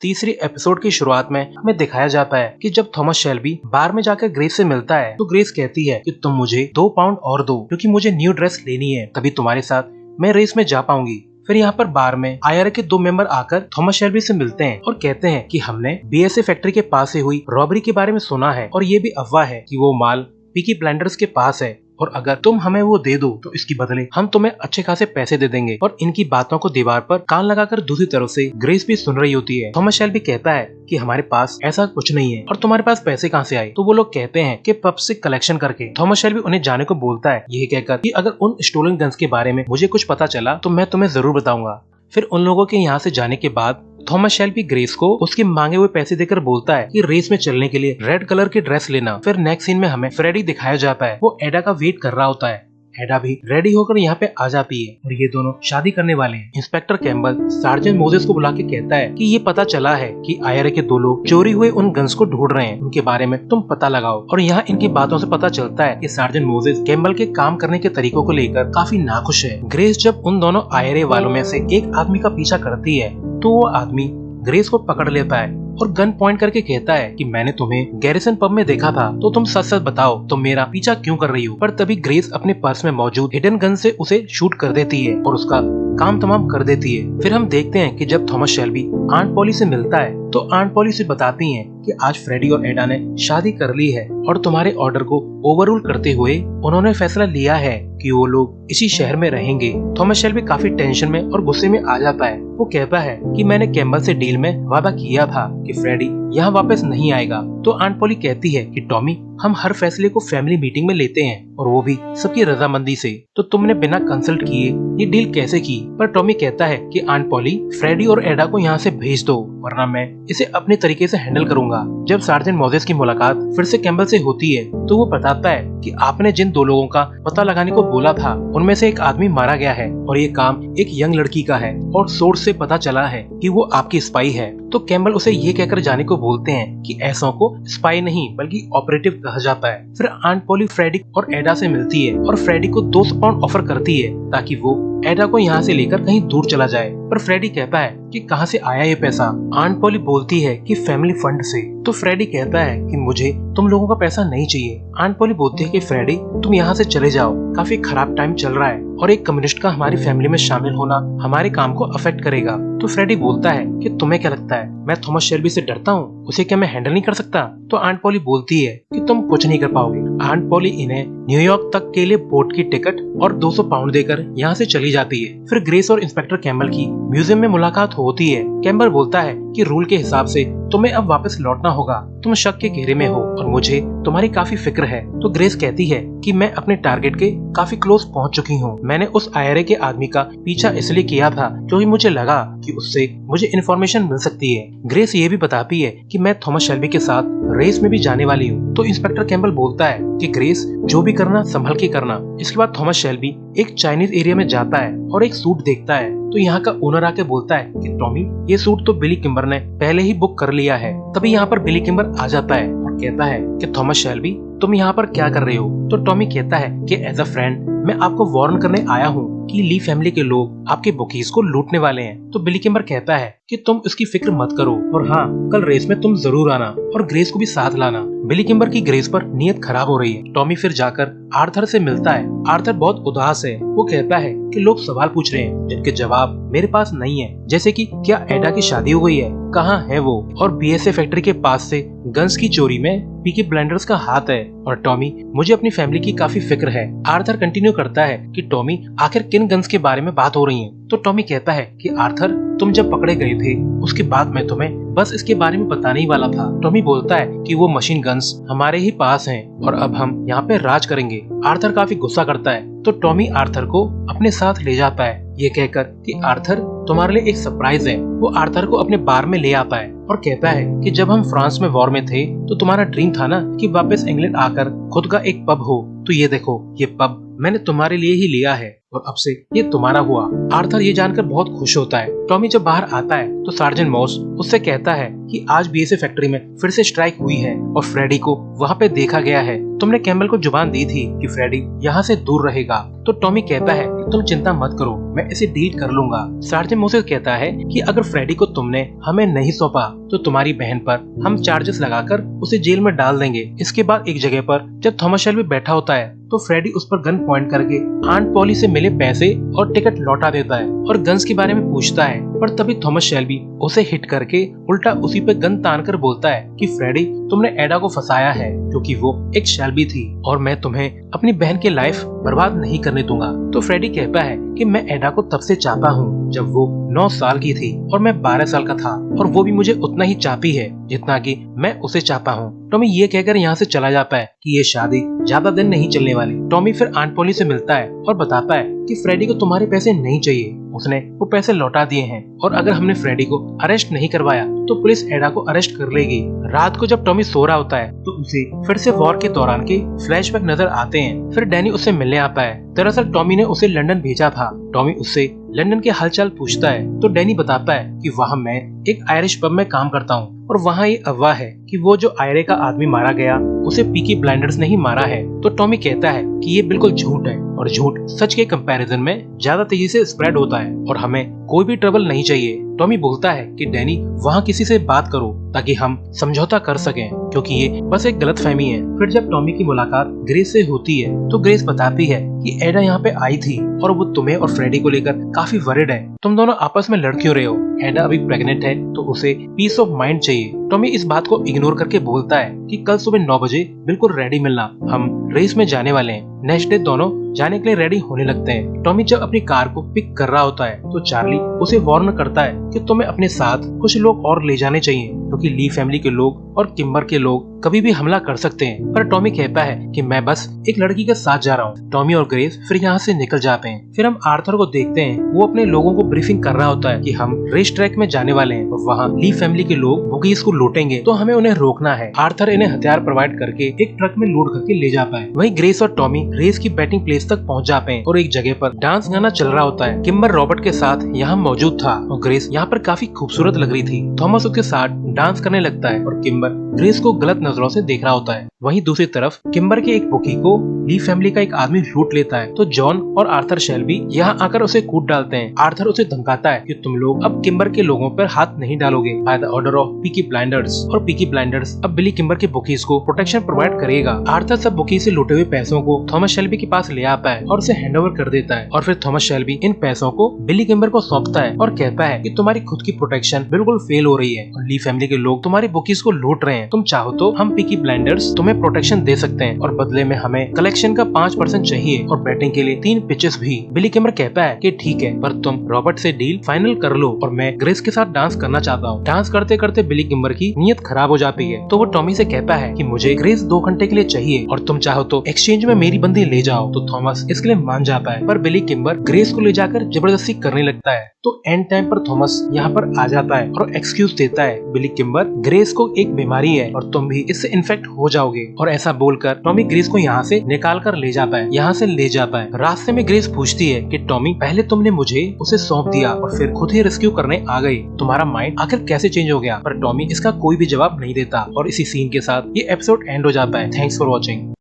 तीसरी एपिसोड की शुरुआत में हमें दिखाया जाता है कि जब थॉमस शेल्बी बार में जाकर ग्रेस से मिलता है तो ग्रेस कहती है कि तुम मुझे 2 पाउंड और दो क्योंकि मुझे न्यू ड्रेस लेनी है, तभी तुम्हारे साथ मैं रेस में जा पाऊंगी। फिर यहाँ पर बार में आईआरए के 2 मेंबर आकर थॉमस शेल्बी से मिलते हैं और कहते हैं कि हमने बीएसए फैक्ट्री के पास से हुई रॉबरी के बारे में सुना है और ये भी अफवाह है कि वो माल पीकी ब्लाइंडर्स के पास है और अगर तुम हमें वो दे दो तो इसकी बदले हम तुम्हें अच्छे खासे पैसे दे देंगे। और इनकी बातों को दीवार पर कान लगाकर दूसरी तरफ से ग्रेस भी सुन रही होती है। थॉमस शेल्बी कहता है कि हमारे पास ऐसा कुछ नहीं है और तुम्हारे पास पैसे कहाँ से आए? तो वो लोग कहते हैं कि पब से कलेक्शन करके। थॉमस शेल्बी उन्हें जाने को बोलता है ये कहकर कि अगर उन स्टोलन गन्स के बारे में मुझे कुछ पता चला तो मैं तुम्हें जरूर बताऊंगा। फिर उन लोगों के यहाँ से जाने के बाद थॉमस शेल्बी ग्रेस को उसके मांगे हुए पैसे देकर बोलता है कि रेस में चलने के लिए रेड कलर की ड्रेस लेना। फिर नेक्स्ट सीन में हमें फ्रेडी दिखाया जाता है, वो एडा का वेट कर रहा होता है। एडा भी रेडी होकर यहाँ पे आ जाती है और ये दोनों शादी करने वाले हैं। इंस्पेक्टर कैम्बल सार्जेंट मोजेस को बुला के कहता है कि ये पता चला है कि आईआरए के 2 लोग चोरी हुए उन गन्स को ढूंढ रहे हैं, उनके बारे में तुम पता लगाओ। और यहाँ इनकी बातों से पता चलता है कि सार्जेंट मोजेस कैम्बल के काम करने के तरीकों को लेकर काफी नाखुश है। ग्रेस जब उन दोनों आईआरए वालों में से एक आदमी का पीछा करती है तो वो आदमी ग्रेस को पकड़ लेता है और गन पॉइंट करके कहता है कि मैंने तुम्हें गैरिसन पब में देखा था, तो तुम सच सच बताओ तुम मेरा पीछा क्यों कर रही हो? पर तभी ग्रेस अपने पर्स में मौजूद हिडन गन से उसे शूट कर देती है और उसका काम तमाम कर देती है। फिर हम देखते हैं कि जब थॉमस शेल्बी आंट पॉली से मिलता है तो आंट पॉली से बताती हैं कि आज फ्रेडी और एडा ने शादी कर ली है और तुम्हारे ऑर्डर को ओवररूल करते हुए उन्होंने फैसला लिया है कि वो लोग इसी शहर में रहेंगे। थॉमस शेल्बी काफी टेंशन में और गुस्से में आ जाता है। वो कहता है कि मैंने कैम्बल से डील में वादा किया था कि फ्रेडी यहाँ वापस नहीं आएगा। तो आंट पॉली कहती है कि टॉमी हम हर फैसले को फैमिली मीटिंग में लेते हैं और वो भी सबकी रजामंदी से, तो तुमने बिना कंसल्ट किए ये डील कैसे की? पर टॉमी कहता है कि आंट पॉली फ्रेडी और एडा को यहाँ से भेज दो वरना मैं इसे अपने तरीके से हैंडल करूंगा। जब सार्जेंट मोजेस की मुलाकात फिर से कैम्बल से होती है तो वो बताता है कि आपने जिन 2 लोगों का पता लगाने को बोला था उनमें से एक आदमी मारा गया है और ये काम एक यंग लड़की का है और सोर्स से पता चला है कि वो आपकी स्पाई है। तो कैम्बल उसे ये कहकर जाने को बोलते हैं कि ऐसों को स्पाई नहीं बल्कि ऑपरेटिव कहा जाता है। फिर आंट पॉली फ्रेडी और एडा से मिलती है और फ्रेडी को 200 पाउंड ऑफर करती है ताकि वो एडा को यहाँ से लेकर कहीं दूर चला जाए। पर फ्रेडी कहता है कि कहाँ से आया ये पैसा? आंट पॉली बोलती है कि फैमिली फंड से। तो फ्रेडी कहता है कि मुझे तुम लोगों का पैसा नहीं चाहिए। आंट पॉली बोलती है कि फ्रेडी तुम यहाँ से चले जाओ, काफी खराब टाइम चल रहा है और एक कम्युनिस्ट का हमारी फैमिली में शामिल होना हमारे काम को अफेक्ट करेगा। तो फ्रेडी बोलता है कि तुम्हें क्या लगता है मैं थॉमस शेल्बी से डरता हूँ? उसे क्या मैं हैंडल नहीं कर सकता? तो आंट पॉली बोलती है कि तुम कुछ नहीं कर पाओगे। आंट पॉली इन्हें न्यूयॉर्क तक के लिए बोट की टिकट और 200 पाउंड देकर यहाँ से चली जाती है। फिर ग्रेस और इंस्पेक्टर कैम्बल की म्यूजियम में मुलाकात होती है। कैम्बल बोलता है कि रूल के हिसाब से तुम्हें अब वापस लौटना होगा, तुम शक के घेरे में हो और मुझे तुम्हारी काफी फिक्र है। तो ग्रेस कहती है कि मैं अपने टारगेट के काफी क्लोज पहुंच चुकी हूँ। मैंने उस आईआरए के आदमी का पीछा इसलिए किया था क्योंकि मुझे लगा कि उससे मुझे इन्फॉर्मेशन मिल सकती है। ग्रेस ये भी बताती है कि मैं थॉमस शेल्बी के साथ रेस में भी जाने वाली हूँ। तो इंस्पेक्टर कैम्बल बोलता है कि ग्रेस जो भी करना संभल के करना। इसके बाद थॉमस शेल्बी एक चाइनीज एरिया में जाता है और एक सूट देखता है। तो यहाँ का ओनर आके बोलता है कि टॉमी ये सूट तो बिली किम्बर ने पहले ही बुक कर लिया है। तभी यहाँ पर बिली किम्बर आ जाता है और कहता है कि थॉमस शेल्बी तुम यहाँ पर क्या कर रहे हो? तो टॉमी कहता है कि एज अ फ्रेंड मैं आपको वार्न करने आया हूँ कि ली फैमिली के लोग आपके बुकीज को लूटने वाले हैं। तो बिली किम्बर कहता है कि तुम उसकी फिक्र मत करो और हाँ कल रेस में तुम जरूर आना और ग्रेस को भी साथ लाना। बिली किम्बर की ग्रेस पर नीयत खराब हो रही है। टॉमी फिर जाकर आर्थर से मिलता है। आर्थर बहुत उदास है। वो कहता है कि लोग सवाल पूछ रहे हैं जिनके जवाब मेरे पास नहीं है, जैसे कि क्या एडा की शादी हो गई है, कहाँ है वो, और बीएसए फैक्ट्री के पास से गन्स की चोरी में पीकी ब्लाइंडर्स का हाथ है। और टॉमी मुझे अपनी फैमिली की काफी फिक्र है। आर्थर कंटिन्यू करता है कि टॉमी आखिर किन गन्स के बारे में बात हो रही है? तो टॉमी कहता है कि आर्थर तुम जब पकड़े गए थे उसके बाद मैं तुम्हें बस इसके बारे में बताने ही वाला था। टॉमी बोलता है कि वो मशीन गन्स हमारे ही पास हैं और अब हम यहाँ पे राज करेंगे। आर्थर काफी गुस्सा करता है तो टॉमी आर्थर को अपने साथ ले जाता है ये कहकर कि आर्थर तुम्हारे लिए एक सरप्राइज है। वो आर्थर को अपने बार में ले आता है और कहता है कि जब हम फ्रांस में वॉर में थे तो तुम्हारा ड्रीम था ना कि वापस इंग्लैंड आकर खुद का एक पब हो, तो ये देखो ये पब मैंने तुम्हारे लिए ही लिया है। और अब से ये तुम्हारा हुआ। आर्थर ये जानकर बहुत खुश होता है। टॉमी जब बाहर आता है तो सार्जेंट मॉस उससे कहता है कि आज बीएसए फैक्ट्री में फिर से स्ट्राइक हुई है और फ्रेडी को वहाँ पे देखा गया है। तुमने कैम्बल को जुबान दी थी कि फ्रेडी यहाँ से दूर रहेगा। तो टॉमी कहता है कि तुम चिंता मत करो, मैं इसे डील कर लूंगा। सार्जेंट मोसेस कहता है कि अगर फ्रेडी को तुमने हमें नहीं सौंपा तो तुम्हारी बहन पर हम चार्जेस लगाकर उसे जेल में डाल देंगे। इसके बाद एक जगह पर जब थॉमस शेल्बी बैठा होता है तो फ्रेडी उस पर गन पॉइंट करके आंट पॉली से मिले पैसे और टिकट लौटा देता है और गन्स के बारे में पूछता है। पर तभी थॉमस शेल्बी उसे हिट करके उल्टा उसी पे गन तान कर बोलता है कि फ्रेडी तुमने एडा को फंसाया है क्योंकि वो एक शेल्बी थी और मैं तुम्हें अपनी बहन की लाइफ बर्बाद नहीं करने दूंगा। तो फ्रेडी कहता है कि मैं एडा को तब से चाहता हूँ जब वो 9 साल की थी और मैं 12 साल का था और वो भी मुझे उतना ही चाहती है जितना कि मैं उसे चाहता हूँ। टॉमी ये कहकर यहाँ से चला जाता है कि ये शादी ज्यादा दिन नहीं चलने वाली। टॉमी फिर आंट पॉली से मिलता है और बताता है कि फ्रेडी को तुम्हारे पैसे नहीं चाहिए, उसने वो पैसे लौटा दिए हैं और अगर हमने फ्रेडी को अरेस्ट नहीं करवाया तो पुलिस एडा को अरेस्ट कर लेगी। रात को जब टॉमी सो रहा होता है तो उसे फिर से वॉर के दौरान के फ्लैशबैक नजर आते हैं। फिर डैनी उससे मिलने आता है। दरअसल टॉमी ने उसे लंदन भेजा था। टॉमी उससे लंदन के हालचाल पूछता है तो डैनी बताता है कि वहाँ मैं एक आयरिश पब में काम करता हूँ और वहाँ ये अफवाह है कि वो जो आयरे का आदमी मारा गया उसे पीकी ब्लाइंडर्स ने ही मारा है। तो टॉमी कहता है कि ये बिल्कुल झूठ है और झूठ सच के कंपैरिजन में ज्यादा तेजी से स्प्रेड होता है और हमें कोई भी ट्रबल नहीं चाहिए। टॉमी बोलता है कि डैनी वहाँ किसी से बात करो ताकि हम समझौता कर सकें क्योंकि ये बस एक गलतफहमी है। फिर जब टॉमी की मुलाकात ग्रेस से होती है तो ग्रेस बताती है कि एडा यहाँ पे आई थी और वो तुम्हें और फ्रेडी को लेकर काफी वरिड है। तुम दोनों आपस में लड़ क्यों रहे हो? एडा अभी प्रेग्नेंट है तो उसे पीस ऑफ माइंड चाहिए। टॉमी इस बात को इग्नोर करके बोलता है कि कल सुबह 9 बजे बिल्कुल रेडी मिलना, हम रेस में जाने वाले हैं। नेक्स्ट डे दोनों जाने के लिए रेडी होने लगते हैं। टॉमी जब अपनी कार को पिक कर रहा होता है तो चार्ली उसे वार्न करता है कि तुम्हें अपने साथ कुछ लोग और ले जाने चाहिए क्योंकि ली फैमिली के लोग और किम्बर के लोग कभी भी हमला कर सकते हैं। पर टॉमी कहता है कि मैं बस एक लड़की के साथ जा रहा हूँ। टॉमी और ग्रेस फिर यहाँ से निकल जाते हैं। फिर हम आर्थर को देखते हैं, वो अपने लोगों को ब्रीफिंग कर रहा होता है कि हम रेस ट्रैक में जाने वाले हैं और वहाँ ली फैमिली के लोग बुकीज को लूटेंगे तो हमें उन्हें रोकना है। आर्थर इन्हें हथियार प्रोवाइड करके एक ट्रक में लोड करके ले जाता है। वहीं ग्रेस और टॉमी रेस की बैटिंग प्लेस तक पहुँच जाते हैं और एक जगह पर डांस गाना चल रहा होता है। किम्बर रॉबर्ट के साथ यहाँ मौजूद था और ग्रेस यहाँ पर काफी खूबसूरत लग रही थी। थॉमस उसके साथ डांस करने लगता है और किम्बर ग्रेस को गलत नजरों से देख रहा होता है। वहीं दूसरी तरफ किम्बर के एक बुकी को ली फैमिली का एक आदमी लूट लेता है तो जॉन और आर्थर शेल्बी यहाँ आकर उसे कूट डालते हैं। आर्थर उसे धमकाता है कि तुम लोग अब किम्बर के लोगों पर हाथ नहीं डालोगे by the order of Peaky blinders और पीकी ब्लाइंडर्स अब बिली किम्बर के बुकीज को प्रोटेक्शन प्रोवाइड करेगा। आर्थर सब बुकी से लूटे हुए पैसों को थॉमस शेल्बी के पास ले आता है और उसे हैंडओवर कर देता है और फिर थॉमस शेल्बी इन पैसों को बिली किम्बर को सौंपता है और कहता है कि तुम्हारी खुद की प्रोटेक्शन बिल्कुल फेल हो रही है और ली फैमिली के लोग तुम्हारी बुकीज को लूट रहे हैं। तुम चाहो तो हम पीकी ब्लाइंडर्स तुम्हें प्रोटेक्शन दे सकते हैं और बदले में हमें कलेक्शन का 5% चाहिए और बैटिंग के लिए 3 पिचेस भी। बिली किम्बर कहता है कि ठीक है पर तुम रॉबर्ट से डील फाइनल कर लो और मैं ग्रेस के साथ डांस करना चाहता हूँ। डांस करते करते बिली किम्बर की नीयत खराब हो जाती है तो वो टॉमी से कहता है कि मुझे ग्रेस 2 घंटे के लिए चाहिए और तुम चाहो तो एक्सचेंज में मेरी बंदी ले जाओ। तो थॉमस इसके लिए मान जाता है पर बिली किम्बर ग्रेस को ले जाकर जबरदस्ती करने लगता है। तो एंड टाइम पर थॉमस यहाँ पर आ जाता है और एक्सक्यूज देता है बिली किम्बर ग्रेस को एक बीमारी है और तुम भी इससे इन्फेक्ट हो जाओगे और ऐसा बोलकर टॉमी ग्रेस को यहाँ से निकाल कर ले जाता है। यहाँ से ले जाता है। रास्ते में ग्रेस पूछती है कि टॉमी पहले तुमने मुझे उसे सौंप दिया और फिर खुद ही रेस्क्यू करने आ गई, तुम्हारा माइंड आखिर कैसे चेंज हो गया? पर टॉमी इसका कोई भी जवाब नहीं देता और इसी सीन के साथ ये एपिसोड एंड हो जाता है। Thanks for watching.